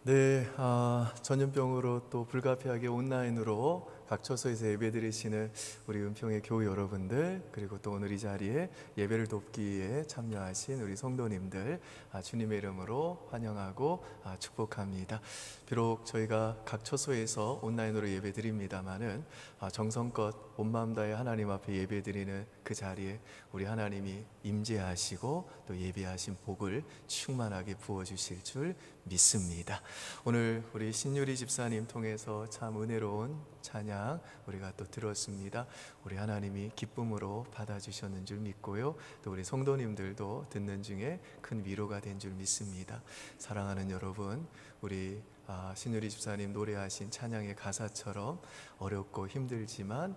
네, 전염병으로 또 불가피하게 온라인으로 각 처소에서 예배드리시는 우리 은평의 교우 여러분들, 그리고 또 오늘 이 자리에 예배를 돕기에 참여하신 우리 성도님들, 주님의 이름으로 환영하고 축복합니다. 비록 저희가 각 처소에서 온라인으로 예배드립니다마는 정성껏 온 마음 다해 하나님 앞에 예배드리는 그 자리에 우리 하나님이 임재하시고 또 예배하신 복을 충만하게 부어주실 줄 믿습니다. 오늘 우리 신유리 집사님 통해서 참 은혜로운 찬양 우리가 또 들었습니다. 우리 하나님이 기쁨으로 받아주셨는 줄 믿고요, 또 우리 성도님들도 듣는 중에 큰 위로가 된 줄 믿습니다. 사랑하는 여러분, 우리 신유리 집사님 노래하신 찬양의 가사처럼 어렵고 힘들지만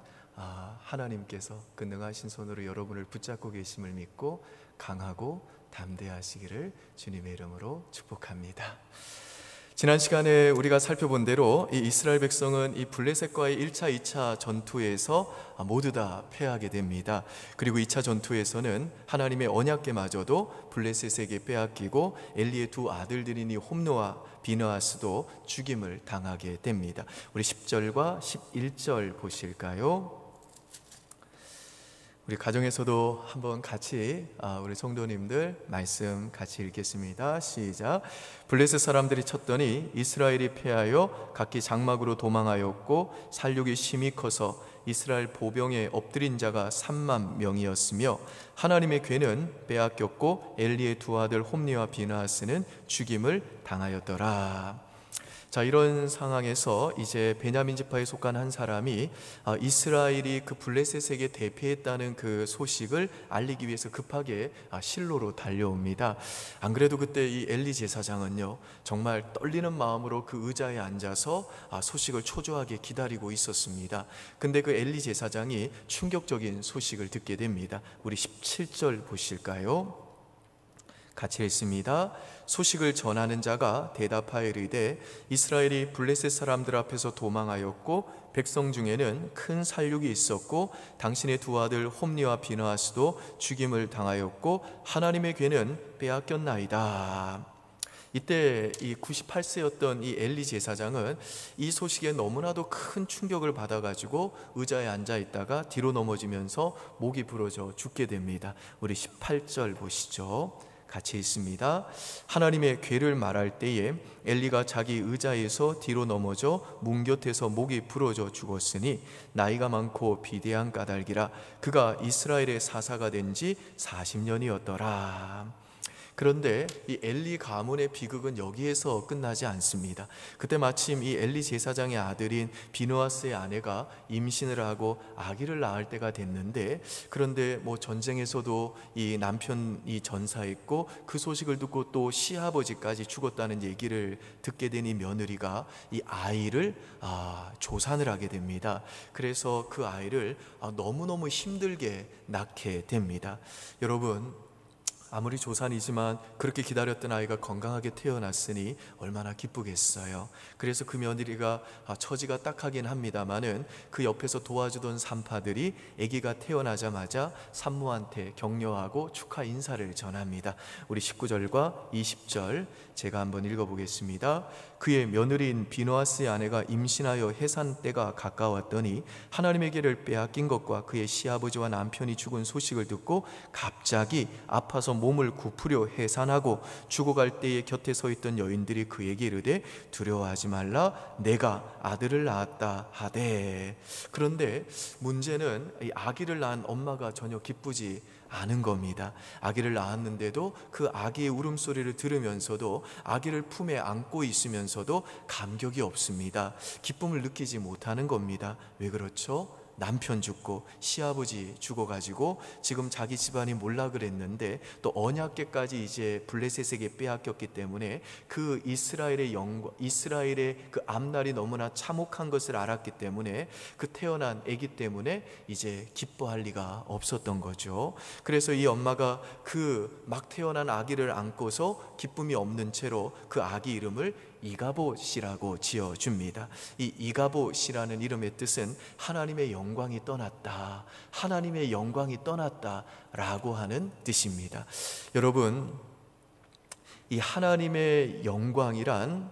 하나님께서 그 능하신 손으로 여러분을 붙잡고 계심을 믿고 강하고 담대하시기를 주님의 이름으로 축복합니다. 지난 시간에 우리가 살펴본 대로 이 이스라엘 백성은 이 블레셋과의 1차, 2차 전투에서 모두 다 패하게 됩니다. 그리고 2차 전투에서는 하나님의 언약궤마저도 블레셋에게 빼앗기고 엘리의 두 아들들인 이 홈노와 비느하스도 죽임을 당하게 됩니다. 우리 10절과 11절 보실까요? 우리 가정에서도 한번 같이 우리 성도님들 말씀 같이 읽겠습니다. 시작. 블레셋 사람들이 쳤더니 이스라엘이 패하여 각기 장막으로 도망하였고 살육이 심히 커서 이스라엘 보병에 엎드린 자가 3만 명이었으며 하나님의 궤는 빼앗겼고 엘리의 두 아들 홈니와 비느하스는 죽임을 당하였더라. 자, 이런 상황에서 이제 베냐민 지파에 속한 한 사람이 이스라엘이 그 블레셋에게 대패했다는 그 소식을 알리기 위해서 급하게 실로로 달려옵니다. 안 그래도 그때 이 엘리 제사장은요, 정말 떨리는 마음으로 그 의자에 앉아서 소식을 초조하게 기다리고 있었습니다. 근데 그 엘리 제사장이 충격적인 소식을 듣게 됩니다. 우리 17절 보실까요? 같이 읽습니다. 소식을 전하는 자가 대답하여 이르되 이스라엘이 블레셋 사람들 앞에서 도망하였고 백성 중에는 큰 살육이 있었고 당신의 두 아들 홈니와 비느하스도 죽임을 당하였고 하나님의 궤는 빼앗겼나이다. 이때 이 98세였던 이 엘리 제사장은 이 소식에 너무나도 큰 충격을 받아가지고 의자에 앉아 있다가 뒤로 넘어지면서 목이 부러져 죽게 됩니다. 우리 18절 보시죠. 같이 있습니다. 하나님의 궤를 말할 때에 엘리가 자기 의자에서 뒤로 넘어져 문 곁에서 목이 부러져 죽었으니 나이가 많고 비대한 까닭이라 그가 이스라엘의 사사가 된 지 40년이었더라. 그런데 이 엘리 가문의 비극은 여기에서 끝나지 않습니다. 그때 마침 이 엘리 제사장의 아들인 비느하스의 아내가 임신을 하고 아기를 낳을 때가 됐는데, 그런데 전쟁에서도 이 남편이 전사했고 그 소식을 듣고 또 시아버지까지 죽었다는 얘기를 듣게 된 이 며느리가 이 아이를 조산을 하게 됩니다. 그래서 그 아이를 너무너무 힘들게 낳게 됩니다. 여러분, 아무리 조산이지만 그렇게 기다렸던 아이가 건강하게 태어났으니 얼마나 기쁘겠어요. 그래서 그 며느리가 처지가 딱하긴 합니다마는 그 옆에서 도와주던 산파들이 아기가 태어나자마자 산모한테 격려하고 축하 인사를 전합니다. 우리 19절과 20절 제가 한번 읽어보겠습니다. 그의 며느리인 비느하스의 아내가 임신하여 해산 때가 가까웠더니 하나님의 궤를 빼앗긴 것과 그의 시아버지와 남편이 죽은 소식을 듣고 갑자기 아파서 몸을 굽으려 해산하고 죽어갈 때에 곁에 서 있던 여인들이 그에게 이르되 두려워하지 말라 내가 아들을 낳았다 하되. 그런데 문제는 이 아기를 낳은 엄마가 전혀 기쁘지 않은 겁니다. 아기를 낳았는데도 그 아기의 울음소리를 들으면서도 아기를 품에 안고 있으면서도 감격이 없습니다. 기쁨을 느끼지 못하는 겁니다. 왜 그렇죠? 남편 죽고 시아버지 죽어가지고 지금 자기 집안이 몰라 그랬는데 또 언약궤까지 이제 블레셋에게 빼앗겼기 때문에 그 이스라엘의 영광, 이스라엘의 그 앞날이 너무나 참혹한 것을 알았기 때문에 그 태어난 아기 때문에 이제 기뻐할 리가 없었던 거죠. 그래서 이 엄마가 그 막 태어난 아기를 안고서 기쁨이 없는 채로 그 아기 이름을 이가봇이라고 지어줍니다. 이 이가봇이라는 이름의 뜻은 하나님의 영광이 떠났다, 하나님의 영광이 떠났다 라고 하는 뜻입니다. 여러분, 이 하나님의 영광이란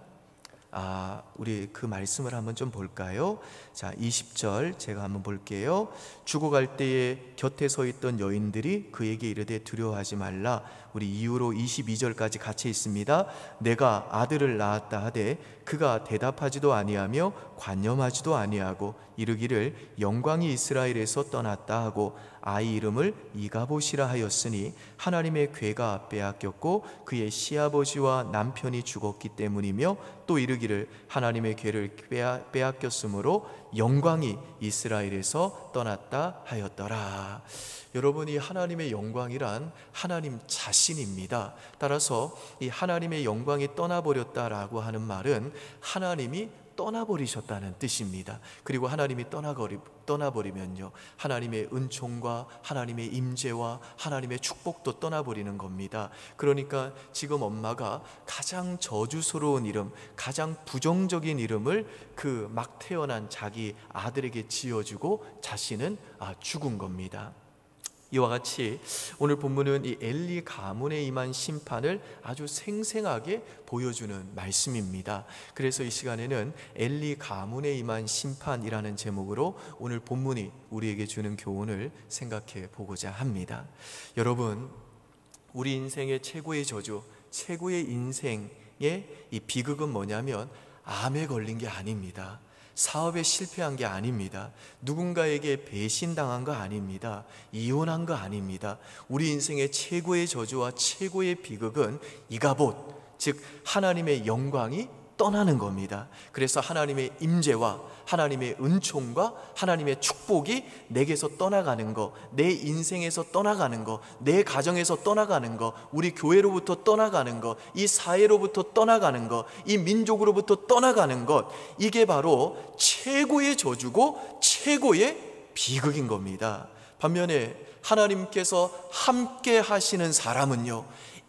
우리 그 말씀을 한번 좀 볼까요? 자, 20절 제가 한번 볼게요. 죽어갈 때에 곁에 서 있던 여인들이 그에게 이르되 두려워하지 말라. 우리 이후로 22절까지 같이 있습니다. 내가 아들을 낳았다 하되 그가 대답하지도 아니하며 관념하지도 아니하고 이르기를 영광이 이스라엘에서 떠났다 하고 아이 이름을 이가봇이라 하였으니 하나님의 괴가 빼앗겼고 그의 시아버지와 남편이 죽었기 때문이며 또 이르기를 하나님의 괴를 빼앗겼으므로 영광이 이스라엘에서 떠났다 하였더라. 여러분이 하나님의 영광이란 하나님 자신입니다. 따라서 이 하나님의 영광이 떠나버렸다라고 하는 말은 하나님이 떠나버리셨다는 뜻입니다. 그리고 하나님이 떠나버리면요, 하나님의 은총과 하나님의 임재와 하나님의 축복도 떠나버리는 겁니다. 그러니까 지금 엄마가 가장 저주스러운 이름, 가장 부정적인 이름을 그 막 태어난 자기 아들에게 지어주고 자신은 죽은 겁니다. 이와 같이 오늘 본문은 이 엘리 가문에 임한 심판을 아주 생생하게 보여주는 말씀입니다. 그래서 이 시간에는 엘리 가문에 임한 심판이라는 제목으로 오늘 본문이 우리에게 주는 교훈을 생각해 보고자 합니다. 여러분, 우리 인생의 최고의 저주, 최고의 인생의 이 비극은 뭐냐면 암에 걸린 게 아닙니다. 사업에 실패한 게 아닙니다. 누군가에게 배신당한 거 아닙니다. 이혼한 거 아닙니다. 우리 인생의 최고의 저주와 최고의 비극은 이가봇, 즉 하나님의 영광이 떠나는 겁니다. 그래서 하나님의 임재와 하나님의 은총과 하나님의 축복이 내게서 떠나가는 거, 내 인생에서 떠나가는 거, 내 가정에서 떠나가는 거, 우리 교회로부터 떠나가는 거, 이 사회로부터 떠나가는 거, 이 민족으로부터 떠나가는 것, 이게 바로 최고의 저주고 최고의 비극인 겁니다. 반면에 하나님께서 함께 하시는 사람은요,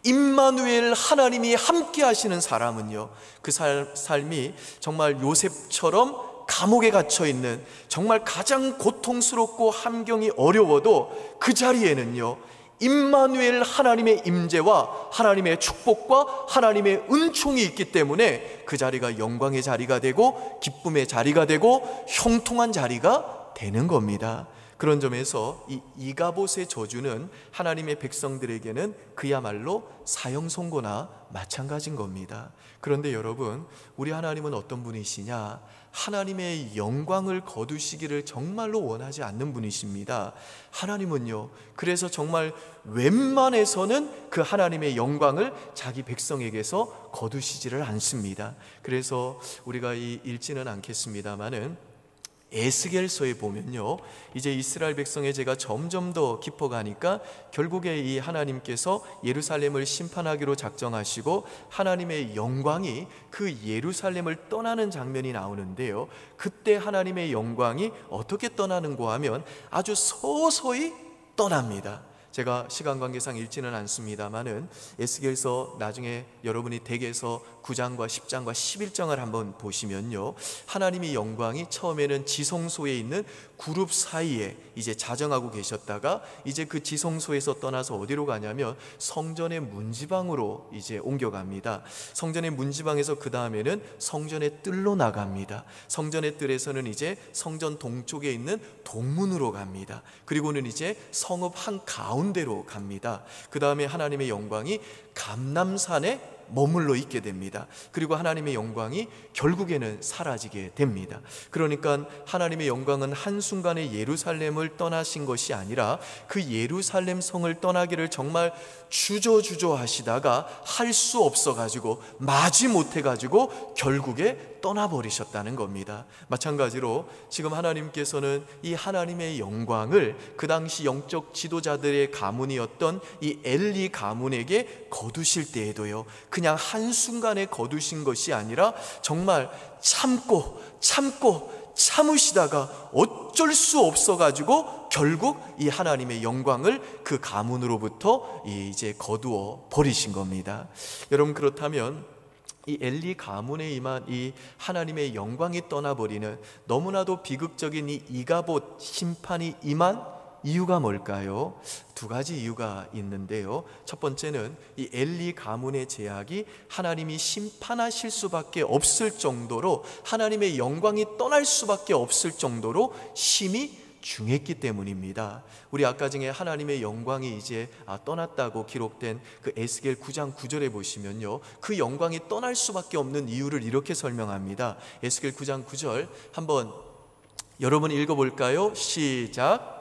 임마누엘 하나님이 함께 하시는 사람은요, 그 삶이 정말 요셉처럼 감옥에 갇혀있는 정말 가장 고통스럽고 함경이 어려워도 그 자리에는요, 임마누엘 하나님의 임재와 하나님의 축복과 하나님의 은총이 있기 때문에 그 자리가 영광의 자리가 되고 기쁨의 자리가 되고 형통한 자리가 되는 겁니다. 그런 점에서 이 이가봇의 저주는 하나님의 백성들에게는 그야말로 사형 선고나 마찬가지인 겁니다. 그런데 여러분, 우리 하나님은 어떤 분이시냐? 하나님의 영광을 거두시기를 정말로 원하지 않는 분이십니다. 하나님은요, 그래서 정말 웬만해서는 그 하나님의 영광을 자기 백성에게서 거두시지를 않습니다. 그래서 우리가 읽지는 않겠습니다마는 에스겔서에 보면요, 이제 이스라엘 백성의 죄가 점점 더 깊어가니까 결국에 이 하나님께서 예루살렘을 심판하기로 작정하시고 하나님의 영광이 그 예루살렘을 떠나는 장면이 나오는데요, 그때 하나님의 영광이 어떻게 떠나는가 하면 아주 서서히 떠납니다. 제가 시간 관계상 읽지는 않습니다만은 에스겔서 나중에 여러분이 댁에서 9장과 10장과 11장을 한번 보시면요, 하나님의 영광이 처음에는 지성소에 있는 그룹 사이에 이제 자정하고 계셨다가 이제 그 지성소에서 떠나서 어디로 가냐면 성전의 문지방으로 이제 옮겨갑니다. 성전의 문지방에서 그 다음에는 성전의 뜰로 나갑니다. 성전의 뜰에서는 이제 성전 동쪽에 있는 동문으로 갑니다. 그리고는 이제 성읍 한 가운데로 갑니다. 그 다음에 하나님의 영광이 감람산에 머물러 있게 됩니다. 그리고 하나님의 영광이 결국에는 사라지게 됩니다. 그러니까 하나님의 영광은 한순간에 예루살렘을 떠나신 것이 아니라 그 예루살렘 성을 떠나기를 정말 주저주저 하시다가 할 수 없어가지고 마지 못해가지고 결국에 떠나버리셨다는 겁니다. 마찬가지로 지금 하나님께서는 이 하나님의 영광을 그 당시 영적 지도자들의 가문이었던 이 엘리 가문에게 거두실 때에도요, 그냥 한순간에 거두신 것이 아니라 정말 참으시다가 어쩔 수 없어가지고 결국 이 하나님의 영광을 그 가문으로부터 이제 거두어 버리신 겁니다. 여러분, 그렇다면 이 엘리 가문에 임한 이 하나님의 영광이 떠나버리는 너무나도 비극적인 이 이가봇 심판이 임한 이유가 뭘까요? 두 가지 이유가 있는데요. 첫 번째는 이 엘리 가문의 제약이 하나님이 심판하실 수밖에 없을 정도로, 하나님의 영광이 떠날 수밖에 없을 정도로 심히 중했기 때문입니다. 우리 아까 중에 하나님의 영광이 이제 떠났다고 기록된 그 에스겔 9장 9절에 보시면요, 그 영광이 떠날 수밖에 없는 이유를 이렇게 설명합니다. 에스겔 9장 9절 한번 여러분 읽어볼까요? 시작.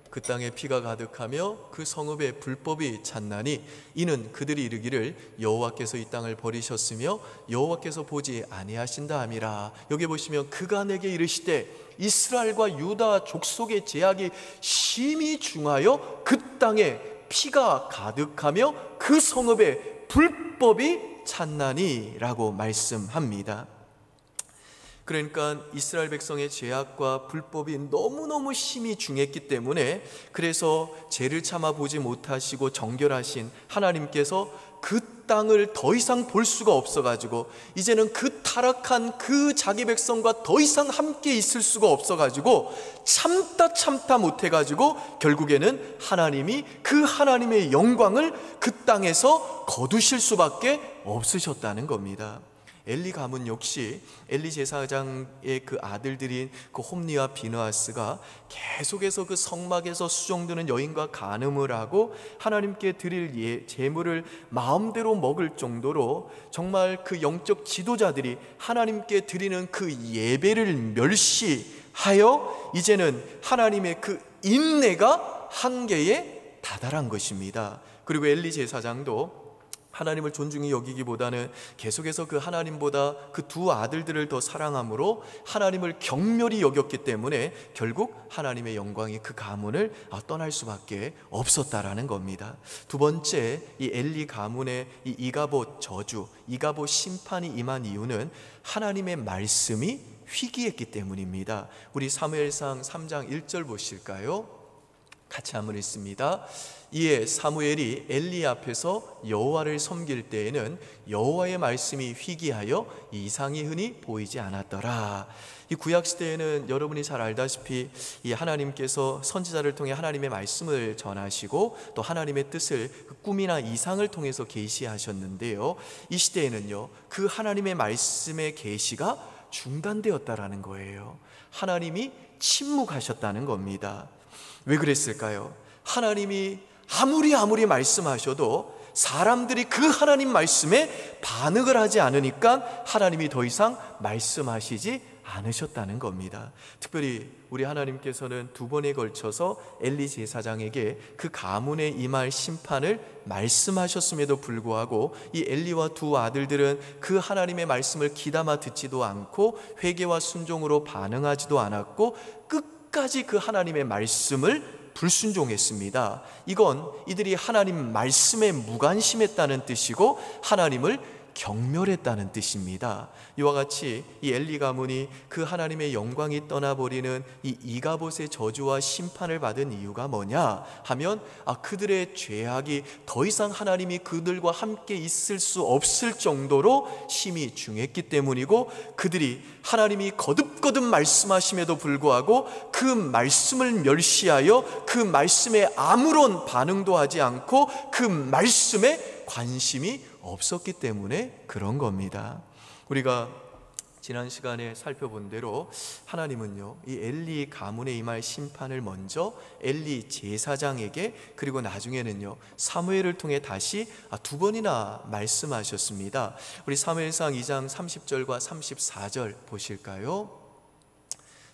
그 땅에 피가 가득하며 그 성읍에 불법이 찼나니 이는 그들이 이르기를 여호와께서 이 땅을 버리셨으며 여호와께서 보지 아니하신다 함이라. 여기 보시면 그가 내게 이르시되 이스라엘과 유다 족속의 제약이 심히 중하여 그 땅에 피가 가득하며 그 성읍에 불법이 찼나니 라고 말씀합니다. 그러니까 이스라엘 백성의 죄악과 불법이 너무너무 심히 중했기 때문에, 그래서 죄를 참아 보지 못하시고 정결하신 하나님께서 그 땅을 더 이상 볼 수가 없어가지고, 이제는 그 타락한 그 자기 백성과 더 이상 함께 있을 수가 없어가지고 참다 못해가지고 결국에는 하나님이 그 하나님의 영광을 그 땅에서 거두실 수밖에 없으셨다는 겁니다. 엘리 가문 역시 엘리 제사장의 그 아들들인 그 홈니와 비느하스가 계속해서 그 성막에서 수종드는 여인과 간음을 하고 하나님께 드릴 제물을 마음대로 먹을 정도로 정말 그 영적 지도자들이 하나님께 드리는 그 예배를 멸시하여 이제는 하나님의 그 인내가 한계에 다다란 것입니다. 그리고 엘리 제사장도 하나님을 존중히 여기기보다는 계속해서 그 하나님보다 그 두 아들들을 더 사랑함으로 하나님을 경멸히 여겼기 때문에 결국 하나님의 영광이 그 가문을 떠날 수밖에 없었다라는 겁니다. 두 번째, 이 엘리 가문의 이 이가봇 저주, 이가봇 심판이 임한 이유는 하나님의 말씀이 희귀했기 때문입니다. 우리 사무엘상 3장 1절 보실까요? 같이 한번 읽습니다. 이에 사무엘이 엘리 앞에서 여호와를 섬길 때에는 여호와의 말씀이 희귀하여 이상이 흔히 보이지 않았더라. 이 구약 시대에는 여러분이 잘 알다시피 이 하나님께서 선지자를 통해 하나님의 말씀을 전하시고 또 하나님의 뜻을 꿈이나 이상을 통해서 계시하셨는데요, 이 시대에는요 그 하나님의 말씀의 계시가 중단되었다라는 거예요. 하나님이 침묵하셨다는 겁니다. 왜 그랬을까요? 하나님이 아무리 말씀하셔도 사람들이 그 하나님 말씀에 반응을 하지 않으니까 하나님이 더 이상 말씀하시지 않으셨다는 겁니다. 특별히 우리 하나님께서는 두 번에 걸쳐서 엘리 제사장에게 그 가문에 임할 심판을 말씀하셨음에도 불구하고 이 엘리와 두 아들들은 그 하나님의 말씀을 귀담아 듣지도 않고 회개와 순종으로 반응하지도 않았고 끝까지 그 하나님의 말씀을 불순종했습니다. 이건 이들이 하나님 말씀에 무관심했다는 뜻이고 하나님을 경멸했다는 뜻입니다. 이와 같이 이 엘리 가문이 그 하나님의 영광이 떠나버리는 이 이가봇의 저주와 심판을 받은 이유가 뭐냐 하면 그들의 죄악이 더 이상 하나님이 그들과 함께 있을 수 없을 정도로 심히 중했기 때문이고, 그들이 하나님이 거듭거듭 말씀하심에도 불구하고 그 말씀을 멸시하여 그 말씀에 아무런 반응도 하지 않고 그 말씀에 관심이 없었기 때문에 그런 겁니다. 우리가 지난 시간에 살펴본 대로 하나님은요 이 엘리 가문에 임할 심판을 먼저 엘리 제사장에게, 그리고 나중에는요 사무엘을 통해 다시 두 번이나 말씀하셨습니다. 우리 사무엘상 2장 30절과 34절 보실까요?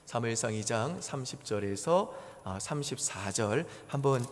사무엘상 2장 30절에서 34절 한번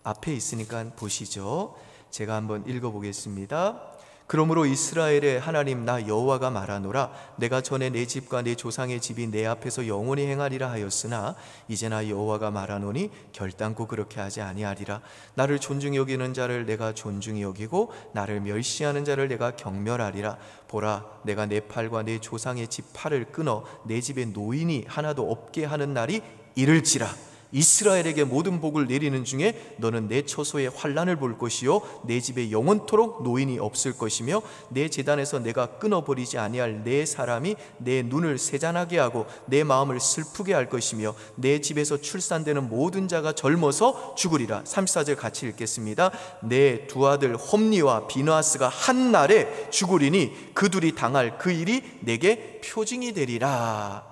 앞에 있으니까 보시죠. 제가 한번 읽어보겠습니다. 그러므로 이스라엘의 하나님 나 여호와가 말하노라. 내가 전에 내 집과 내 조상의 집이 내 앞에서 영원히 행하리라 하였으나 이제 나 여호와가 말하노니 결단코 그렇게 하지 아니하리라. 나를 존중히 여기는 자를 내가 존중히 여기고 나를 멸시하는 자를 내가 경멸하리라. 보라, 내가 내 팔과 내 조상의 집 팔을 끊어 내 집에 노인이 하나도 없게 하는 날이 이를지라. 이스라엘에게 모든 복을 내리는 중에 너는 내 처소에 환난을 볼 것이요 내 집에 영원토록 노인이 없을 것이며 내 제단에서 내가 끊어버리지 아니할 내 사람이 내 눈을 세잔하게 하고 내 마음을 슬프게 할 것이며 내 집에서 출산되는 모든 자가 젊어서 죽으리라. 34절 같이 읽겠습니다. 내 두 아들 홈니와 비느하스가 한 날에 죽으리니 그 둘이 당할 그 일이 내게 표징이 되리라.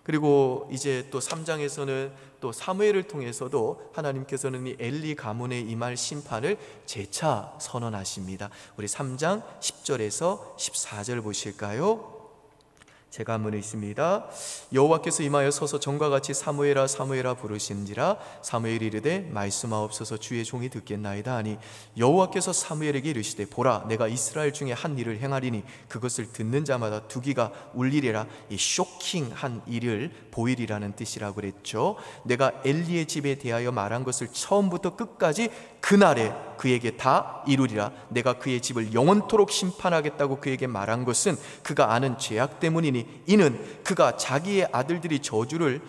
그리고 이제 또 3장에서는 또 사무엘을 통해서도 하나님께서는 이 엘리 가문에 임할 심판을 재차 선언하십니다. 우리 3장 10절에서 14절 보실까요? 제가 한번 읽습니다. 여호와께서 임하여 서서 전과 같이 사무엘아 사무엘아 부르신지라. 사무엘이 이르되 말씀하옵소서 주의 종이 듣겠나이다 하니 여호와께서 사무엘에게 이르시되 보라 내가 이스라엘 중에 한 일을 행하리니 그것을 듣는 자마다 두기가 울리리라. 이 쇼킹한 일을 보이리라는 뜻이라고 그랬죠. 내가 엘리의 집에 대하여 말한 것을 처음부터 끝까지 그날에 그에게 다 이루리라. 내가 그의 집을 영원토록 심판하겠다고 그에게 말한 것은 그가 아는 죄악 때문이니 이는 그가 자기의 아들들이 저주를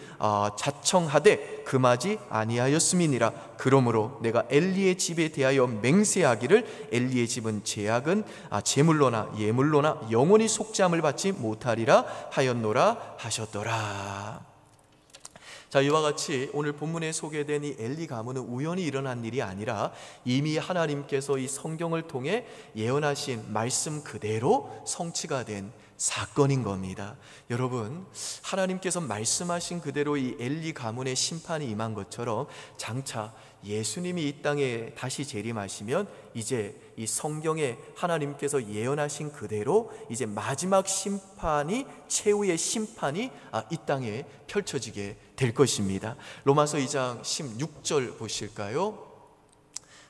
자청하되 금하지 아니하였음이니라. 그러므로 내가 엘리의 집에 대하여 맹세하기를 엘리의 집은 죄악은 제물로나 예물로나 영원히 속죄함을 받지 못하리라 하였노라 하셨더라. 자, 이와 같이 오늘 본문에 소개된 이 엘리 가문은 우연히 일어난 일이 아니라 이미 하나님께서 이 성경을 통해 예언하신 말씀 그대로 성취가 된 사건인 겁니다. 여러분, 하나님께서 말씀하신 그대로 이 엘리 가문의 심판이 임한 것처럼 장차 예수님이 이 땅에 다시 재림하시면 이제 이 성경에 하나님께서 예언하신 그대로 이제 마지막 심판이, 최후의 심판이 이 땅에 펼쳐지게 될 것입니다. 로마서 2장 16절 보실까요?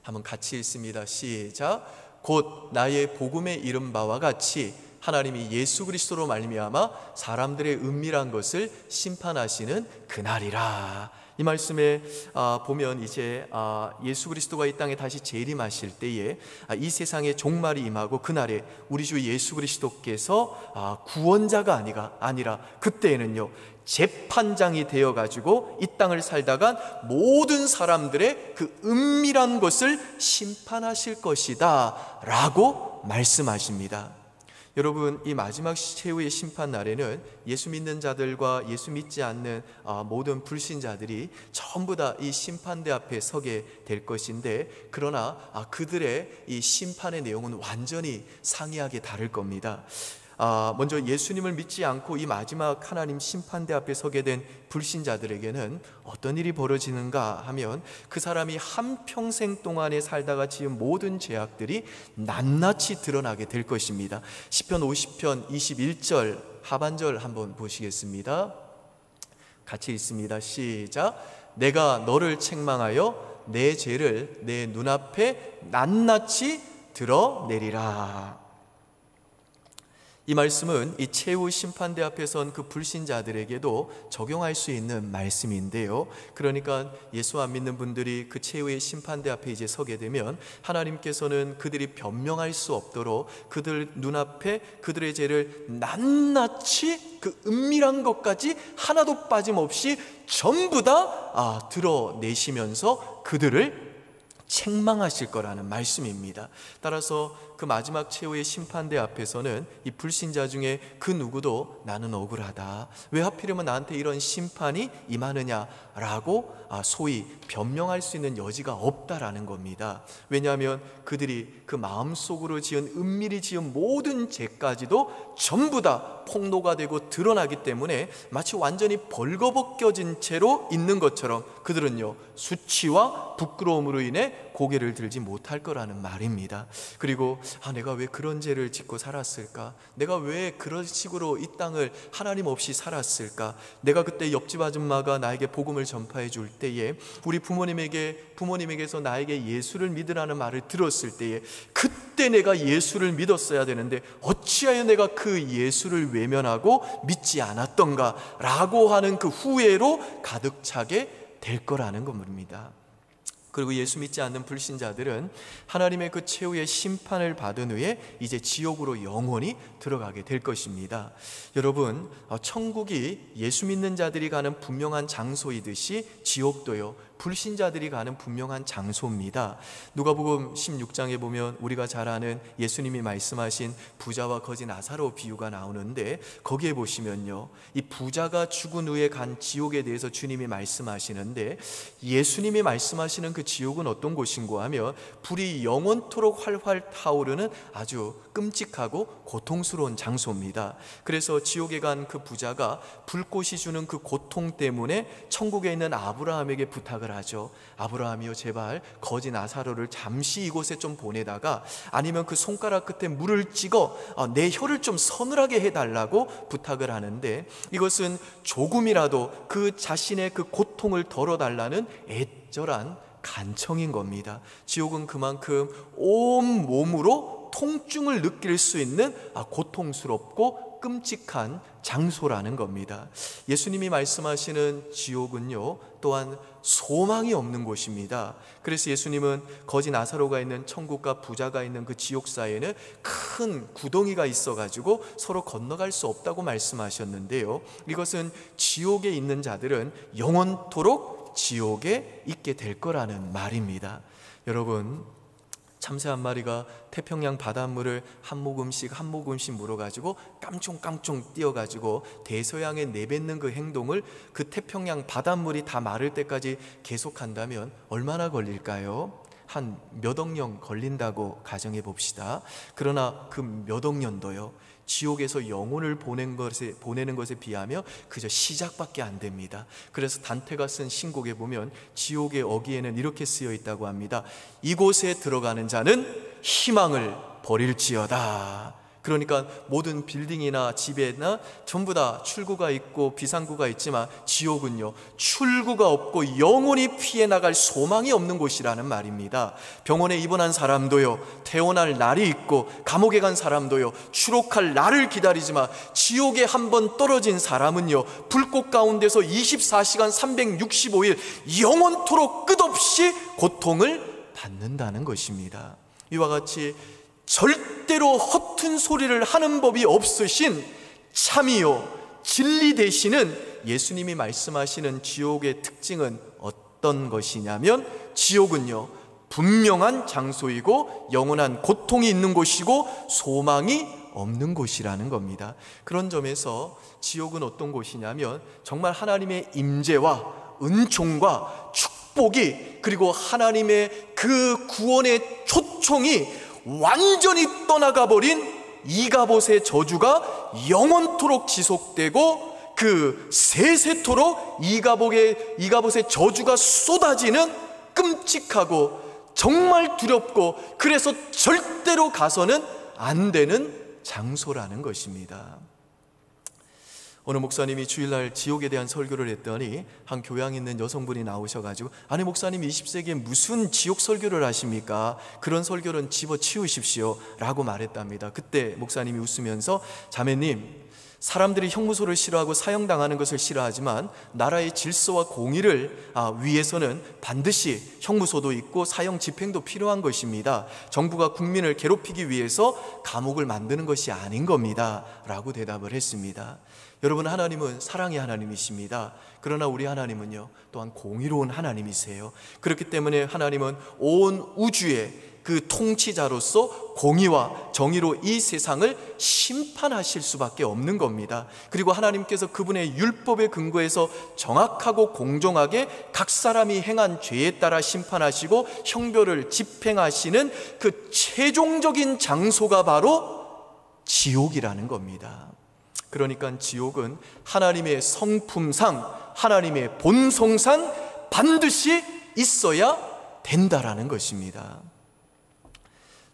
한번 같이 읽습니다. 시작. 곧 나의 복음에 이른 바와 같이 하나님이 예수 그리스도로 말미암아 사람들의 은밀한 것을 심판하시는 그날이라. 이 말씀에 보면 이제 예수 그리스도가 이 땅에 다시 재림하실 때에 이 세상에 종말이 임하고 그날에 우리 주 예수 그리스도께서 구원자가 아니라 그때에는요 재판장이 되어가지고 이 땅을 살다간 모든 사람들의 그 은밀한 것을 심판하실 것이다 라고 말씀하십니다. 여러분, 이 마지막 최후의 심판 날에는 예수 믿는 자들과 예수 믿지 않는 모든 불신자들이 전부 다 이 심판대 앞에 서게 될 것인데, 그러나 그들의 이 심판의 내용은 완전히 상이하게 다를 겁니다. 먼저 예수님을 믿지 않고 이 마지막 하나님 심판대 앞에 서게 된 불신자들에게는 어떤 일이 벌어지는가 하면 그 사람이 한평생 동안에 살다가 지은 모든 죄악들이 낱낱이 드러나게 될 것입니다. 시편 50편 21절 하반절 한번 보시겠습니다. 같이 읽습니다. 시작. 내가 너를 책망하여 내 죄를 내 눈앞에 낱낱이 드러내리라. 이 말씀은 이 최후 심판대 앞에 선 그 불신자들에게도 적용할 수 있는 말씀인데요. 그러니까 예수 안 믿는 분들이 그 최후의 심판대 앞에 이제 서게 되면 하나님께서는 그들이 변명할 수 없도록 그들 눈앞에 그들의 죄를 낱낱이 그 은밀한 것까지 하나도 빠짐없이 전부 다 드러내시면서 그들을 책망하실 거라는 말씀입니다. 따라서 그 마지막 최후의 심판대 앞에서는 이 불신자 중에 그 누구도 나는 억울하다, 왜 하필이면 나한테 이런 심판이 임하느냐라고 소위 변명할 수 있는 여지가 없다라는 겁니다. 왜냐하면 그들이 그 마음속으로 지은 은밀히 지은 모든 죄까지도 전부 다 폭로가 되고 드러나기 때문에 마치 완전히 벌거벗겨진 채로 있는 것처럼 그들은요 수치와 부끄러움으로 인해 고개를 들지 못할 거라는 말입니다. 그리고 내가 왜 그런 죄를 짓고 살았을까? 내가 왜 그런 식으로 이 땅을 하나님 없이 살았을까? 내가 그때 옆집 아줌마가 나에게 복음을 전파해 줄 때에, 우리 부모님에게서 나에게 예수를 믿으라는 말을 들었을 때에 그때 내가 예수를 믿었어야 되는데 어찌하여 내가 그 예수를 외면하고 믿지 않았던가 라고 하는 그 후회로 가득 차게 될 거라는 겁니다. 그리고 예수 믿지 않는 불신자들은 하나님의 그 최후의 심판을 받은 후에 이제 지옥으로 영원히 들어가게 될 것입니다. 여러분, 천국이 예수 믿는 자들이 가는 분명한 장소이듯이 지옥도요, 불신자들이 가는 분명한 장소입니다. 누가복음 16장에 보면 우리가 잘 아는 예수님이 말씀하신 부자와 거지 나사로 비유가 나오는데, 거기에 보시면요, 이 부자가 죽은 후에 간 지옥에 대해서 주님이 말씀하시는데, 예수님이 말씀하시는 그 지옥은 어떤 곳인고 하면 불이 영원토록 활활 타오르는 아주 끔찍하고 고통스러운 장소입니다. 그래서 지옥에 간 그 부자가 불꽃이 주는 그 고통 때문에 천국에 있는 아브라함에게 부탁을 하죠. 아브라함이요, 제발 거지 나사로를 잠시 이곳에 좀 보내다가, 아니면 그 손가락 끝에 물을 찍어 내 혀를 좀 서늘하게 해달라고 부탁을 하는데, 이것은 조금이라도 그 자신의 그 고통을 덜어달라는 애절한 간청인 겁니다. 지옥은 그만큼 온 몸으로 통증을 느낄 수 있는 고통스럽고 끔찍한 장소라는 겁니다. 예수님이 말씀하시는 지옥은요, 또한 소망이 없는 곳입니다. 그래서 예수님은 거지 나사로가 있는 천국과 부자가 있는 그 지옥 사이에는 큰 구덩이가 있어가지고 서로 건너갈 수 없다고 말씀하셨는데요, 이것은 지옥에 있는 자들은 영원토록 지옥에 있게 될 거라는 말입니다. 여러분, 참새 한 마리가 태평양 바닷물을 한 모금씩 한 모금씩 물어가지고 깡총깡총 뛰어가지고 대서양에 내뱉는 그 행동을 그 태평양 바닷물이 다 마를 때까지 계속한다면 얼마나 걸릴까요? 한 몇 억 년 걸린다고 가정해 봅시다. 그러나 그 몇 억 년도요, 지옥에서 영혼을 보내는 것에 비하며 그저 시작밖에 안 됩니다. 그래서 단테가 쓴 신곡에 보면 지옥의 어귀에는 이렇게 쓰여 있다고 합니다. 이곳에 들어가는 자는 희망을 버릴지어다. 그러니까 모든 빌딩이나 집에나 전부 다 출구가 있고 비상구가 있지만, 지옥은요, 출구가 없고 영원히 피해 나갈 소망이 없는 곳이라는 말입니다. 병원에 입원한 사람도요, 퇴원할 날이 있고, 감옥에 간 사람도요, 추록할 날을 기다리지만, 지옥에 한번 떨어진 사람은요, 불꽃 가운데서 24시간 365일 영원토록 끝없이 고통을 받는다는 것입니다. 이와 같이 절대로 허튼 소리를 하는 법이 없으신 참이요 진리 되시는 예수님이 말씀하시는 지옥의 특징은 어떤 것이냐면, 지옥은요, 분명한 장소이고 영원한 고통이 있는 곳이고 소망이 없는 곳이라는 겁니다. 그런 점에서 지옥은 어떤 곳이냐면, 정말 하나님의 임재와 은총과 축복이, 그리고 하나님의 그 구원의 초청이 완전히 떠나가 버린 이가봇의 저주가 영원토록 지속되고, 그 세세토록 이가봇의 저주가 쏟아지는 끔찍하고 정말 두렵고, 그래서 절대로 가서는 안 되는 장소라는 것입니다. 어느 목사님이 주일날 지옥에 대한 설교를 했더니 한 교양 있는 여성분이 나오셔가지고, 아니 목사님 20세기에 무슨 지옥 설교를 하십니까? 그런 설교는 집어치우십시오 라고 말했답니다. 그때 목사님이 웃으면서, 자매님, 사람들이 형무소를 싫어하고 사형당하는 것을 싫어하지만 나라의 질서와 공의를 위해서는 반드시 형무소도 있고 사형 집행도 필요한 것입니다. 정부가 국민을 괴롭히기 위해서 감옥을 만드는 것이 아닌 겁니다 라고 대답을 했습니다. 여러분, 하나님은 사랑의 하나님이십니다. 그러나 우리 하나님은요, 또한 공의로운 하나님이세요. 그렇기 때문에 하나님은 온 우주의 그 통치자로서 공의와 정의로 이 세상을 심판하실 수밖에 없는 겁니다. 그리고 하나님께서 그분의 율법에 근거해서 정확하고 공정하게 각 사람이 행한 죄에 따라 심판하시고 형벌을 집행하시는 그 최종적인 장소가 바로 지옥이라는 겁니다. 그러니까 지옥은 하나님의 성품상, 하나님의 본성상 반드시 있어야 된다라는 것입니다.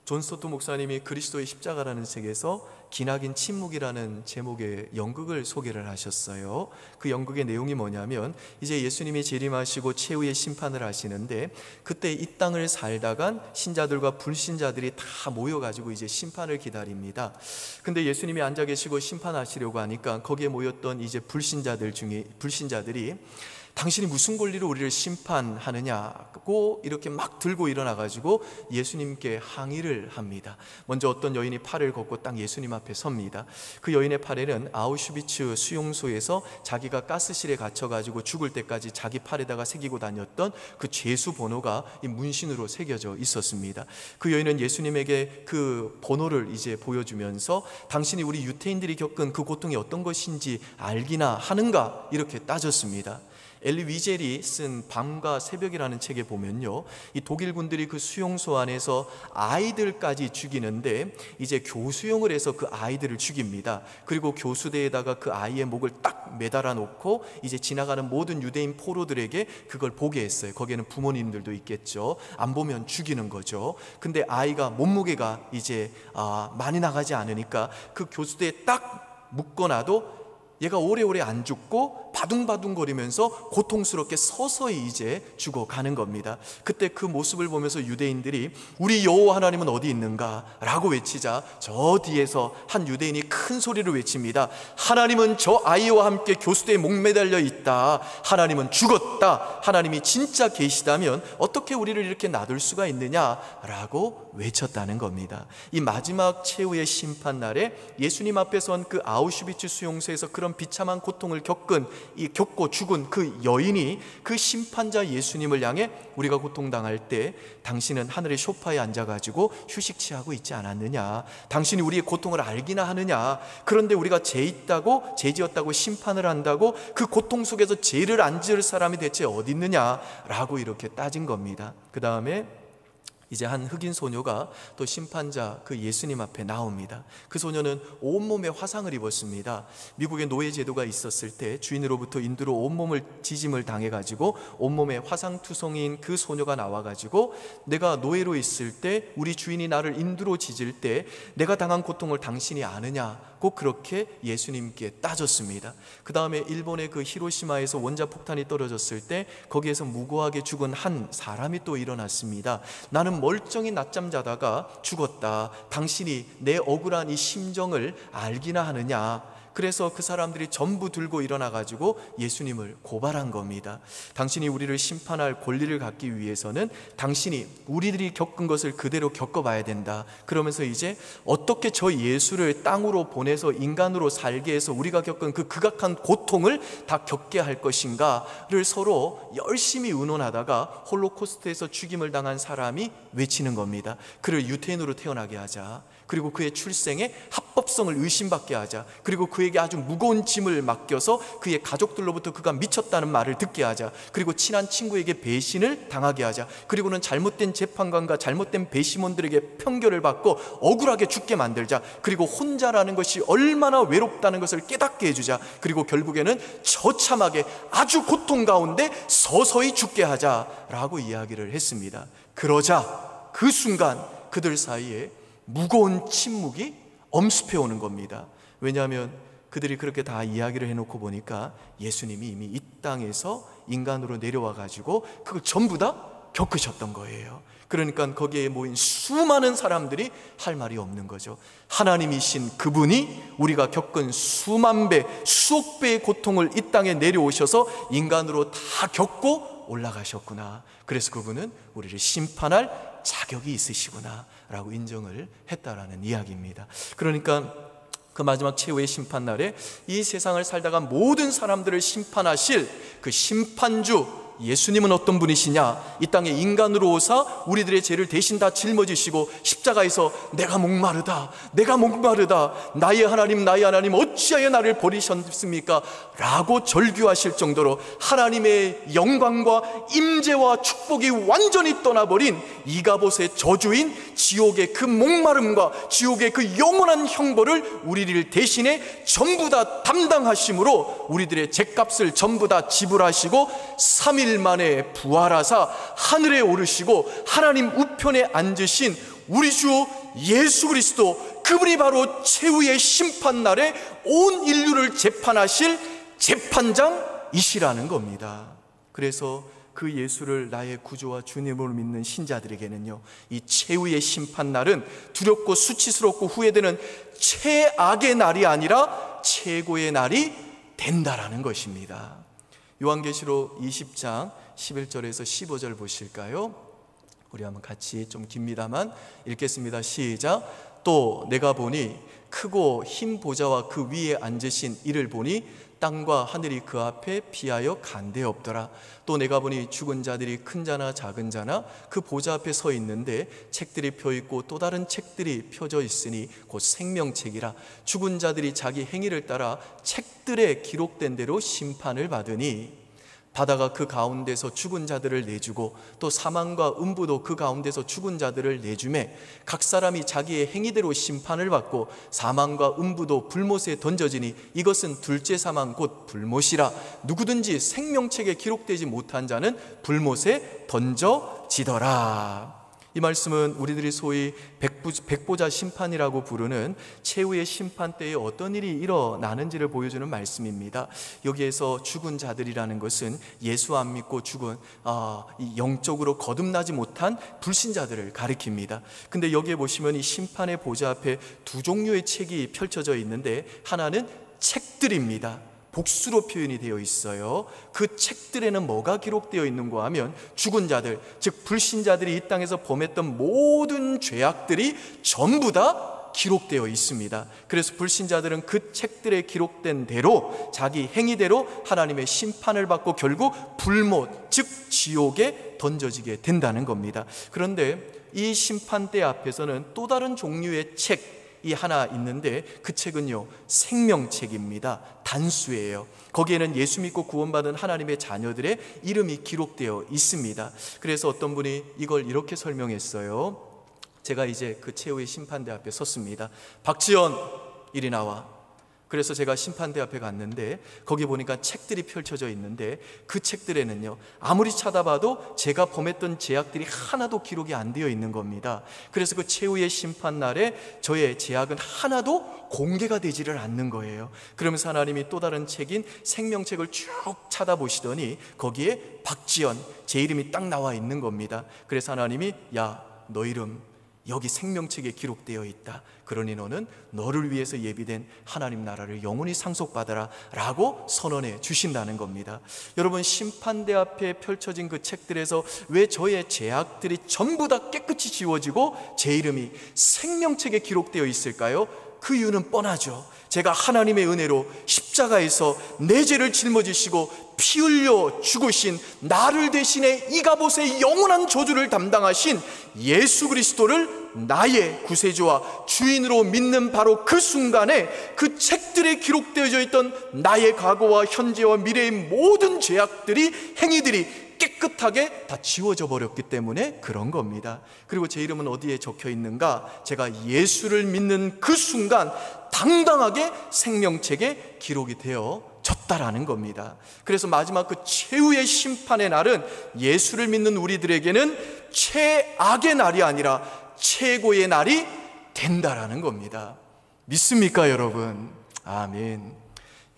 존 스토트 목사님이 그리스도의 십자가라는 책에서 기나긴 침묵이라는 제목의 연극을 소개를 하셨어요. 그 연극의 내용이 뭐냐면, 이제 예수님이 재림하시고 최후의 심판을 하시는데, 그때 이 땅을 살다간 신자들과 불신자들이 다 모여가지고 이제 심판을 기다립니다. 근데 예수님이 앉아 계시고 심판하시려고 하니까 거기에 모였던 이제 불신자들이 당신이 무슨 권리로 우리를 심판하느냐고 이렇게 막 들고 일어나가지고 예수님께 항의를 합니다. 먼저 어떤 여인이 팔을 걷고 딱 예수님 앞에 섭니다. 그 여인의 팔에는 아우슈비츠 수용소에서 자기가 가스실에 갇혀가지고 죽을 때까지 자기 팔에다가 새기고 다녔던 그 죄수 번호가 이 문신으로 새겨져 있었습니다. 그 여인은 예수님에게 그 번호를 이제 보여주면서 당신이 우리 유태인들이 겪은 그 고통이 어떤 것인지 알기나 하는가 이렇게 따졌습니다. 엘리 위젤이 쓴 밤과 새벽이라는 책에 보면요, 이 독일군들이 그 수용소 안에서 아이들까지 죽이는데 이제 교수형을 해서 그 아이들을 죽입니다. 그리고 교수대에다가 그 아이의 목을 딱 매달아 놓고 이제 지나가는 모든 유대인 포로들에게 그걸 보게 했어요. 거기에는 부모님들도 있겠죠. 안 보면 죽이는 거죠. 근데 아이가 몸무게가 이제 많이 나가지 않으니까 그 교수대에 딱 묶어놔도 얘가 오래오래 안 죽고 바둥바둥거리면서 고통스럽게 서서히 이제 죽어가는 겁니다. 그때 그 모습을 보면서 유대인들이 우리 여호와 하나님은 어디 있는가? 라고 외치자 저 뒤에서 한 유대인이 큰 소리로 외칩니다. 하나님은 저 아이와 함께 교수대에 목매달려 있다. 하나님은 죽었다. 하나님이 진짜 계시다면 어떻게 우리를 이렇게 놔둘 수가 있느냐? 라고 외쳤다는 겁니다. 이 마지막 최후의 심판날에 예수님 앞에 선 그 아우슈비츠 수용소에서 그런 비참한 고통을 겪고 죽은 그 여인이 그 심판자 예수님을 향해 우리가 고통당할 때 당신은 하늘의 소파에 앉아가지고 휴식 취하고 있지 않았느냐? 당신이 우리의 고통을 알기나 하느냐? 그런데 우리가 죄 지었다고 심판을 한다고 그 고통 속에서 죄를 안 지을 사람이 대체 어디 있느냐? 라고 이렇게 따진 겁니다. 그 다음에 이제 한 흑인 소녀가 또 심판자 그 예수님 앞에 나옵니다. 그 소녀는 온몸에 화상을 입었습니다. 미국에 노예 제도가 있었을 때 주인으로부터 인두로 온몸을 지짐을 당해가지고 온몸에 화상투성이인 그 소녀가 나와가지고 내가 노예로 있을 때 우리 주인이 나를 인두로 지질 때 내가 당한 고통을 당신이 아느냐? 꼭 그렇게 예수님께 따졌습니다. 그 다음에 일본의 그 히로시마에서 원자폭탄이 떨어졌을 때 거기에서 무고하게 죽은 한 사람이 또 일어났습니다. 나는 멀쩡히 낮잠 자다가 죽었다. 당신이 내 억울한 이 심정을 알기나 하느냐? 그래서 그 사람들이 전부 들고 일어나가지고 예수님을 고발한 겁니다. 당신이 우리를 심판할 권리를 갖기 위해서는 당신이 우리들이 겪은 것을 그대로 겪어봐야 된다. 그러면서 이제 어떻게 저 예수를 땅으로 보내서 인간으로 살게 해서 우리가 겪은 그 극악한 고통을 다 겪게 할 것인가를 서로 열심히 의논하다가 홀로코스트에서 죽임을 당한 사람이 외치는 겁니다. 그를 유태인으로 태어나게 하자. 그리고 그의 출생의 합법성을 의심받게 하자. 그리고 그에게 아주 무거운 짐을 맡겨서 그의 가족들로부터 그가 미쳤다는 말을 듣게 하자. 그리고 친한 친구에게 배신을 당하게 하자. 그리고는 잘못된 재판관과 잘못된 배심원들에게 편결을 받고 억울하게 죽게 만들자. 그리고 혼자라는 것이 얼마나 외롭다는 것을 깨닫게 해주자. 그리고 결국에는 처참하게 아주 고통 가운데 서서히 죽게 하자라고 이야기를 했습니다. 그러자 그 순간 그들 사이에 무거운 침묵이 엄습해 오는 겁니다. 왜냐하면 그들이 그렇게 다 이야기를 해놓고 보니까 예수님이 이미 이 땅에서 인간으로 내려와 가지고 그걸 전부 다 겪으셨던 거예요. 그러니까 거기에 모인 수많은 사람들이 할 말이 없는 거죠. 하나님이신 그분이 우리가 겪은 수만 배, 수억 배의 고통을 이 땅에 내려오셔서 인간으로 다 겪고 올라가셨구나. 그래서 그분은 우리를 심판할 자격이 있으시구나 라고 인정을 했다라는 이야기입니다. 그러니까 그 마지막 최후의 심판날에 이 세상을 살다가 모든 사람들을 심판하실 그 심판주 예수님은 어떤 분이시냐? 이 땅에 인간으로 오사 우리들의 죄를 대신 다 짊어지시고 십자가에서 내가 목마르다 나의 하나님 어찌하여 나를 버리셨습니까? 라고 절규하실 정도로 하나님의 영광과 임재와 축복이 완전히 떠나버린 이가봇의 저주인 지옥의 그 목마름과 지옥의 그 영원한 형벌을 우리를 대신에 전부 다 담당하심으로 우리들의 죄값을 전부 다 지불하시고 3일 만에 부활하사 하늘에 오르시고 하나님 우편에 앉으신 우리 주 예수 그리스도, 그분이 바로 최후의 심판날에 온 인류를 재판하실 재판장이시라는 겁니다. 그래서 그 예수를 나의 구주와 주님으로 믿는 신자들에게는요, 이 최후의 심판날은 두렵고 수치스럽고 후회되는 최악의 날이 아니라 최고의 날이 된다라는 것입니다. 요한계시록 20장 11절에서 15절 보실까요? 우리 한번 같이, 좀 깁니다만 읽겠습니다. 시작. 또 내가 보니 크고 흰 보좌와 그 위에 앉으신 이를 보니 땅과 하늘이 그 앞에 피하여 간데 없더라. 또 내가 보니 죽은 자들이 큰 자나 작은 자나 그 보좌 앞에 서 있는데 책들이 펴 있고 또 다른 책들이 펴져 있으니 곧 생명책이라. 죽은 자들이 자기 행위를 따라 책들에 기록된 대로 심판을 받으니 바다가 그 가운데서 죽은 자들을 내주고 또 사망과 음부도 그 가운데서 죽은 자들을 내주매 각 사람이 자기의 행위대로 심판을 받고 사망과 음부도 불못에 던져지니 이것은 둘째 사망 곧 불못이라. 누구든지 생명책에 기록되지 못한 자는 불못에 던져지더라. 이 말씀은 우리들이 소위 백보자 심판이라고 부르는 최후의 심판 때에 어떤 일이 일어나는지를 보여주는 말씀입니다. 여기에서 죽은 자들이라는 것은 예수 안 믿고 죽은 영적으로 거듭나지 못한 불신자들을 가리킵니다. 근데 여기에 보시면 이 심판의 보좌 앞에 두 종류의 책이 펼쳐져 있는데 하나는 책들입니다. 복수로 표현이 되어 있어요. 그 책들에는 뭐가 기록되어 있는가 하면 죽은 자들, 즉 불신자들이 이 땅에서 범했던 모든 죄악들이 전부 다 기록되어 있습니다. 그래서 불신자들은 그 책들에 기록된 대로 자기 행위대로 하나님의 심판을 받고 결국 불못, 즉 지옥에 던져지게 된다는 겁니다. 그런데 이 심판대 앞에서는 또 다른 종류의 책이 하나 있는데 그 책은요, 생명책입니다. 단수예요. 거기에는 예수 믿고 구원받은 하나님의 자녀들의 이름이 기록되어 있습니다. 그래서 어떤 분이 이걸 이렇게 설명했어요. 제가 이제 그 최후의 심판대 앞에 섰습니다. 박지연, 이리 나와. 그래서 제가 심판대 앞에 갔는데 거기 보니까 책들이 펼쳐져 있는데 그 책들에는요, 아무리 찾아봐도 제가 범했던 죄악들이 하나도 기록이 안 되어 있는 겁니다. 그래서 그 최후의 심판날에 저의 죄악은 하나도 공개가 되지를 않는 거예요. 그러면서 하나님이 또 다른 책인 생명책을 쭉 찾아보시더니 거기에 박지연, 제 이름이 딱 나와 있는 겁니다. 그래서 하나님이, 야, 너 이름 여기 생명책에 기록되어 있다. 그러니 너는 너를 위해서 예비된 하나님 나라를 영원히 상속받아라 라고 선언해 주신다는 겁니다. 여러분, 심판대 앞에 펼쳐진 그 책들에서 왜 저의 죄악들이 전부 다 깨끗이 지워지고 제 이름이 생명책에 기록되어 있을까요? 그 이유는 뻔하죠. 제가 하나님의 은혜로 십자가에서 내 죄를 짊어지시고 피 흘려 죽으신 나를 대신해 이가봇의 영원한 저주를 담당하신 예수 그리스도를 나의 구세주와 주인으로 믿는 바로 그 순간에 그 책들에 기록되어져 있던 나의 과거와 현재와 미래의 모든 죄악들이, 행위들이 깨끗하게 다 지워져 버렸기 때문에 그런 겁니다. 그리고 제 이름은 어디에 적혀 있는가? 제가 예수를 믿는 그 순간 당당하게 생명책에 기록이 되어졌다라는 겁니다. 그래서 마지막 그 최후의 심판의 날은 예수를 믿는 우리들에게는 최악의 날이 아니라 최고의 날이 된다라는 겁니다. 믿습니까, 여러분? 아멘.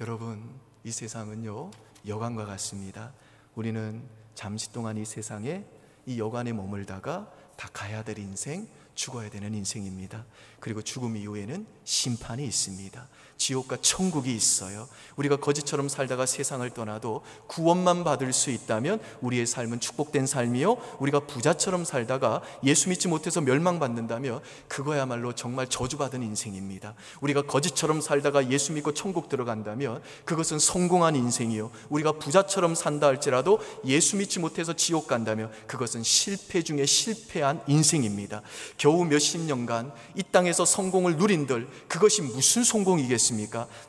여러분, 이 세상은요, 여관과 같습니다. 우리는 잠시 동안 이 세상에, 이 여관에 머물다가 다 가야 될 인생, 죽어야 되는 인생입니다. 그리고 죽음 이후에는 심판이 있습니다. 지옥과 천국이 있어요. 우리가 거지처럼 살다가 세상을 떠나도 구원만 받을 수 있다면 우리의 삶은 축복된 삶이요, 우리가 부자처럼 살다가 예수 믿지 못해서 멸망받는다면 그거야말로 정말 저주받은 인생입니다. 우리가 거지처럼 살다가 예수 믿고 천국 들어간다면 그것은 성공한 인생이요, 우리가 부자처럼 산다 할지라도 예수 믿지 못해서 지옥 간다면 그것은 실패 중에 실패한 인생입니다. 겨우 몇십 년간 이 땅에서 성공을 누린들 그것이 무슨 성공이겠습니까?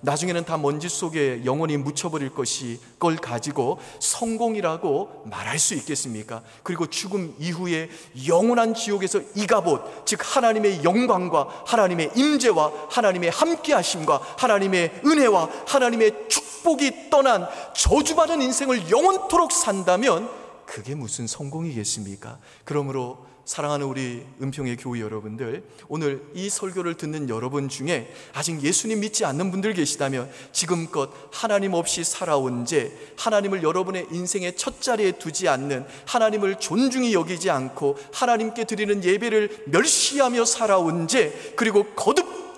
나중에는 다 먼지 속에 영원히 묻혀버릴 걸 가지고 성공이라고 말할 수 있겠습니까? 그리고 죽음 이후에 영원한 지옥에서 이가봇, 즉 하나님의 영광과 하나님의 임재와 하나님의 함께하심과 하나님의 은혜와 하나님의 축복이 떠난 저주받은 인생을 영원토록 산다면 그게 무슨 성공이겠습니까? 그러므로 사랑하는 우리 은평의 교회 여러분들, 오늘 이 설교를 듣는 여러분 중에 아직 예수님 믿지 않는 분들 계시다면 지금껏 하나님 없이 살아온 죄, 하나님을 여러분의 인생의 첫 자리에 두지 않는, 하나님을 존중히 여기지 않고 하나님께 드리는 예배를 멸시하며 살아온 죄, 그리고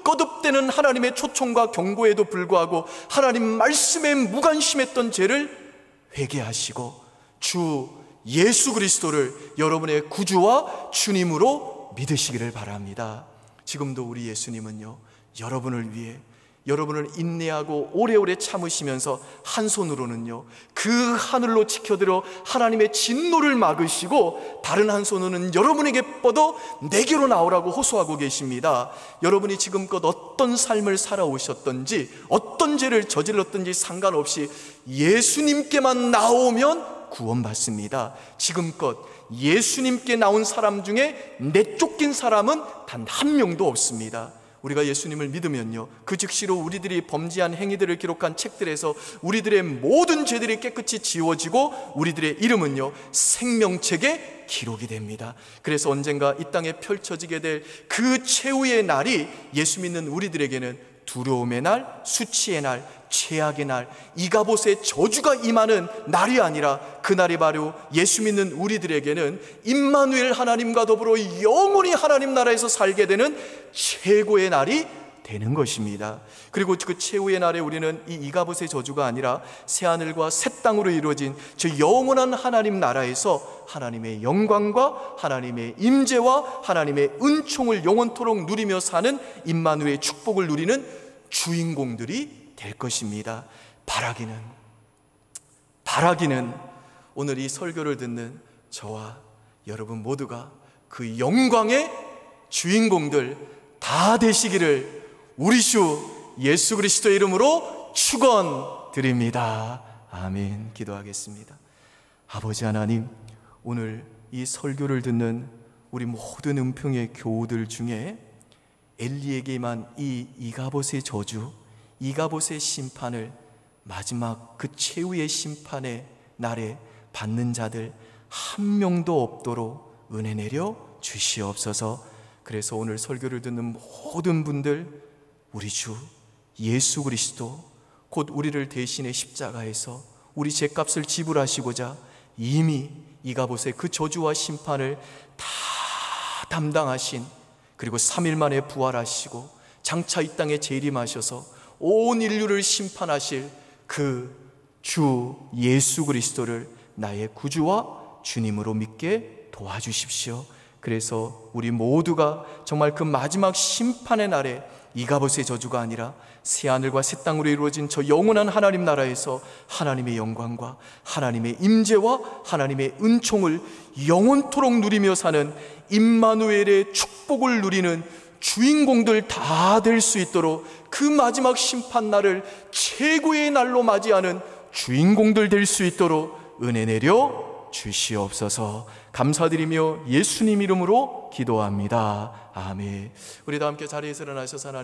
거듭되는 하나님의 초청과 경고에도 불구하고 하나님 말씀에 무관심했던 죄를 회개하시고 주 예수 그리스도를 여러분의 구주와 주님으로 믿으시기를 바랍니다. 지금도 우리 예수님은요, 여러분을 위해 여러분을 인내하고 오래오래 참으시면서 한 손으로는요 그 하늘로 지켜들어 하나님의 진노를 막으시고, 다른 한 손으로는 여러분에게 뻗어 내게로 나오라고 호소하고 계십니다. 여러분이 지금껏 어떤 삶을 살아오셨던지 어떤 죄를 저질렀던지 상관없이 예수님께만 나오면 구원받습니다. 지금껏 예수님께 나온 사람 중에 내쫓긴 사람은 단 한 명도 없습니다. 우리가 예수님을 믿으면요, 그 즉시로 우리들이 범죄한 행위들을 기록한 책들에서 우리들의 모든 죄들이 깨끗이 지워지고 우리들의 이름은요 생명책에 기록이 됩니다. 그래서 언젠가 이 땅에 펼쳐지게 될 그 최후의 날이 예수 믿는 우리들에게는 두려움의 날, 수치의 날, 최악의 날, 이가봇의 저주가 임하는 날이 아니라, 그날이 바로 예수 믿는 우리들에게는 임마누엘 하나님과 더불어 영원히 하나님 나라에서 살게 되는 최고의 날이 되는 것입니다. 그리고 그 최후의 날에 우리는 이 이가봇의 저주가 아니라 새하늘과 새 땅으로 이루어진 저 영원한 하나님 나라에서 하나님의 영광과 하나님의 임재와 하나님의 은총을 영원토록 누리며 사는 임마누엘의 축복을 누리는 주인공들이 될 것입니다. 바라기는 오늘 이 설교를 듣는 저와 여러분 모두가 그 영광의 주인공들 다 되시기를 우리 주 예수 그리스도의 이름으로 축원드립니다. 아멘. 기도하겠습니다. 아버지 하나님, 오늘 이 설교를 듣는 우리 모든 은평의 교우들 중에 엘리에게만 이 이가봇의 저주, 이가봇의 심판을 마지막 그 최후의 심판의 날에 받는 자들 한 명도 없도록 은혜 내려 주시옵소서. 그래서 오늘 설교를 듣는 모든 분들, 우리 주 예수 그리스도 곧 우리를 대신해 십자가에서 우리 죄값을 지불하시고자 이미 이가봇의 그 저주와 심판을 다 담당하신, 그리고 3일 만에 부활하시고 장차 이 땅에 재림하셔서 온 인류를 심판하실 그 주 예수 그리스도를 나의 구주와 주님으로 믿게 도와주십시오. 그래서 우리 모두가 정말 그 마지막 심판의 날에 이가봇의 저주가 아니라 새하늘과 새 땅으로 이루어진 저 영원한 하나님 나라에서 하나님의 영광과 하나님의 임재와 하나님의 은총을 영원토록 누리며 사는 임마누엘의 축복을 누리는 주인공들 다 될 수 있도록 그 마지막 심판날을 최고의 날로 맞이하는 주인공들 될 수 있도록 은혜 내려 주시옵소서. 감사드리며 예수님 이름으로 기도합니다. 아멘. 우리 다 함께 자리에서 일어나셔서 하나님